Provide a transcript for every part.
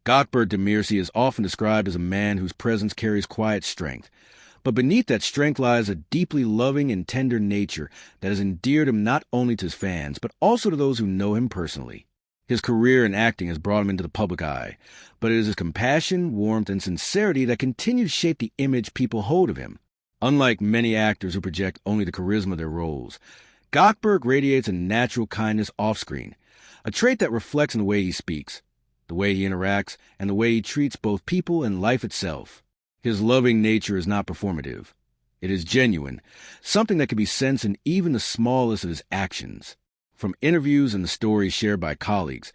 Gökberk demirci is often described as a man whose presence carries quiet strength. But beneath that strength lies a deeply loving and tender nature that has endeared him not only to his fans, but also to those who know him personally. His career in acting has brought him into the public eye, but it is his compassion, warmth, and sincerity that continue to shape the image people hold of him. Unlike many actors who project only the charisma of their roles, Gökberk radiates a natural kindness off-screen, a trait that reflects in the way he speaks, the way he interacts, and the way he treats both people and life itself. His loving nature is not performative. It is genuine, something that can be sensed in even the smallest of his actions. From interviews and the stories shared by colleagues,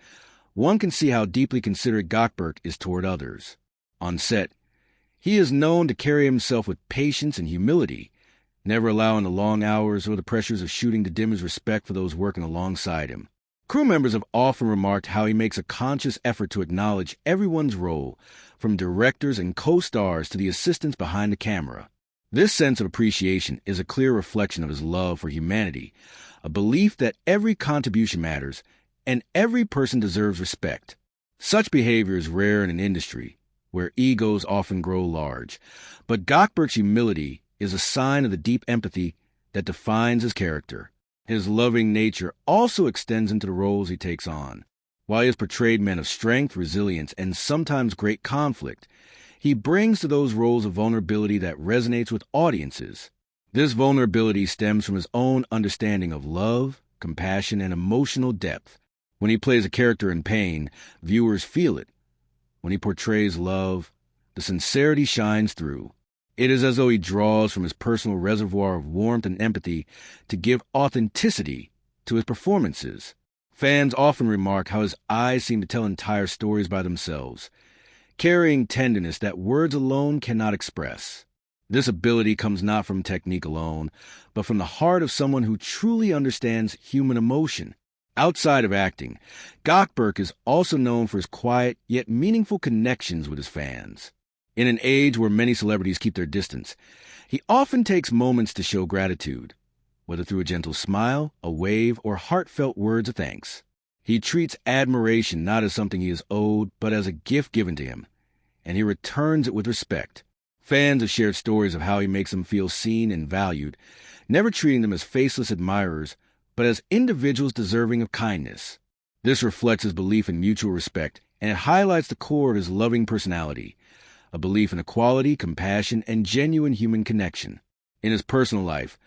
one can see how deeply considerate Gökberk is toward others. On set, he is known to carry himself with patience and humility, never allowing the long hours or the pressures of shooting to dim his respect for those working alongside him. Crew members have often remarked how he makes a conscious effort to acknowledge everyone's role, from directors and co-stars to the assistants behind the camera. This sense of appreciation is a clear reflection of his love for humanity, a belief that every contribution matters and every person deserves respect. Such behavior is rare in an industry where egos often grow large, but Gökberk's humility is a sign of the deep empathy that defines his character. His loving nature also extends into the roles he takes on. While he has portrayed men of strength, resilience, and sometimes great conflict, he brings to those roles a vulnerability that resonates with audiences. This vulnerability stems from his own understanding of love, compassion, and emotional depth. When he plays a character in pain, viewers feel it. When he portrays love, the sincerity shines through. It is as though he draws from his personal reservoir of warmth and empathy to give authenticity to his performances. Fans often remark how his eyes seem to tell entire stories by themselves, carrying tenderness that words alone cannot express. This ability comes not from technique alone, but from the heart of someone who truly understands human emotion. Outside of acting, Gökberk is also known for his quiet yet meaningful connections with his fans. In an age where many celebrities keep their distance, he often takes moments to show gratitude, whether through a gentle smile, a wave, or heartfelt words of thanks. He treats admiration not as something he is owed, but as a gift given to him, and he returns it with respect. Fans have shared stories of how he makes them feel seen and valued, never treating them as faceless admirers, but as individuals deserving of kindness. This reflects his belief in mutual respect, and it highlights the core of his loving personality, a belief in equality, compassion, and genuine human connection. In his personal life,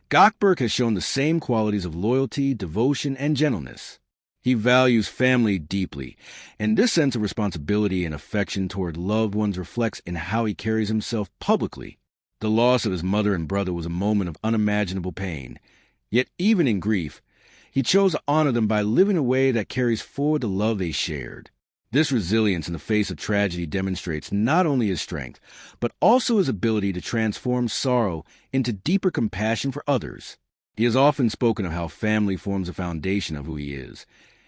Gökberk has shown the same qualities of loyalty, devotion, and gentleness. He values family deeply, and this sense of responsibility and affection toward loved ones reflects in how he carries himself publicly. The loss of his mother and brother was a moment of unimaginable pain, yet even in grief, he chose to honor them by living a way that carries forward the love they shared. This resilience in the face of tragedy demonstrates not only his strength, but also his ability to transform sorrow into deeper compassion for others. He has often spoken of how family forms the foundation of who he is,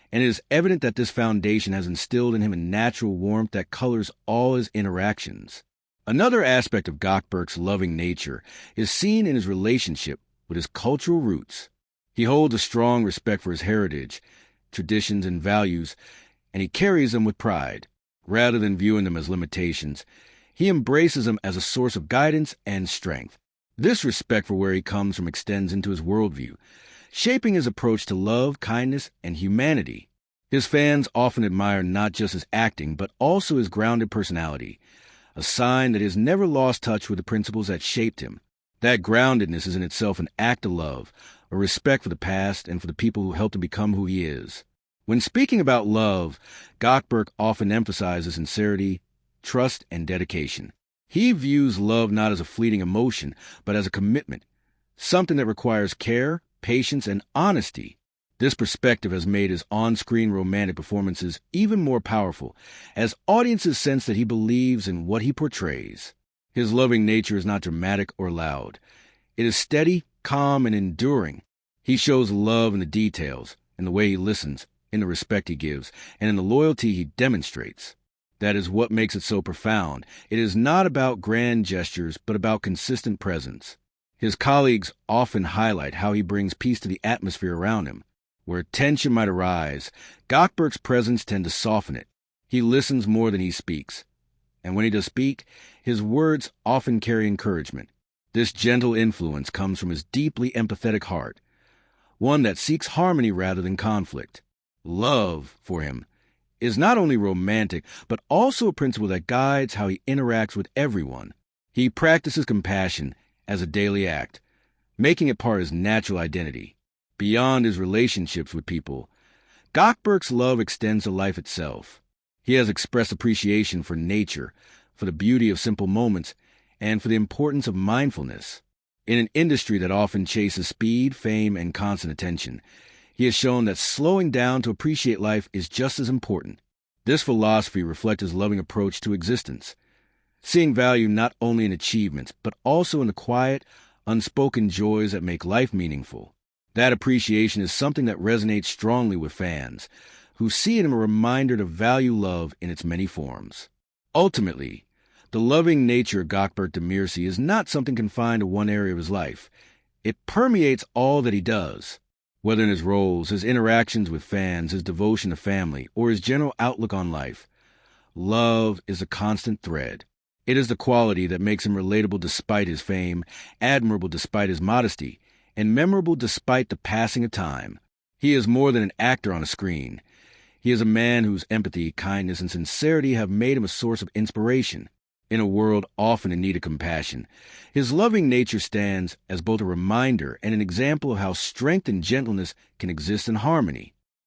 and it is evident that this foundation has instilled in him a natural warmth that colors all his interactions. Another aspect of Gökberk's loving nature is seen in his relationship with his cultural roots. He holds a strong respect for his heritage, traditions, and values, and he carries them with pride. Rather than viewing them as limitations, he embraces them as a source of guidance and strength. This respect for where he comes from extends into his worldview, shaping his approach to love, kindness, and humanity. His fans often admire not just his acting, but also his grounded personality, a sign that he has never lost touch with the principles that shaped him. That groundedness is in itself an act of love, a respect for the past and for the people who helped him become who he is. When speaking about love, Gökberk often emphasizes sincerity, trust, and dedication. He views love not as a fleeting emotion, but as a commitment, something that requires care, patience, and honesty. This perspective has made his on-screen romantic performances even more powerful, as audiences sense that he believes in what he portrays. His loving nature is not dramatic or loud. It is steady, calm, and enduring. He shows love in the details, in the way he listens, in the respect he gives, and in the loyalty he demonstrates. That is what makes it so profound. It is not about grand gestures, but about consistent presence. His colleagues often highlight how he brings peace to the atmosphere around him. Where tension might arise, Gökberk's presence tends to soften it. He listens more than he speaks. And when he does speak, his words often carry encouragement. This gentle influence comes from his deeply empathetic heart, one that seeks harmony rather than conflict. Love, for him, is not only romantic, but also a principle that guides how he interacts with everyone. He practices compassion as a daily act, making it part of his natural identity. Beyond his relationships with people, Gökberk's love extends to life itself. He has expressed appreciation for nature, for the beauty of simple moments, and for the importance of mindfulness. In an industry that often chases speed, fame, and constant attention, he has shown that slowing down to appreciate life is just as important. This philosophy reflects his loving approach to existence, seeing value not only in achievements, but also in the quiet, unspoken joys that make life meaningful. That appreciation is something that resonates strongly with fans, who see in him a reminder to value love in its many forms. Ultimately, the loving nature of Gökberk demirci is not something confined to one area of his life. It permeates all that he does. Whether in his roles, his interactions with fans, his devotion to family, or his general outlook on life, love is a constant thread. It is the quality that makes him relatable despite his fame, admirable despite his modesty, and memorable despite the passing of time. He is more than an actor on a screen. He is a man whose empathy, kindness, and sincerity have made him a source of inspiration. In a world often in need of compassion, his loving nature stands as both a reminder and an example of how strength and gentleness can exist in harmony.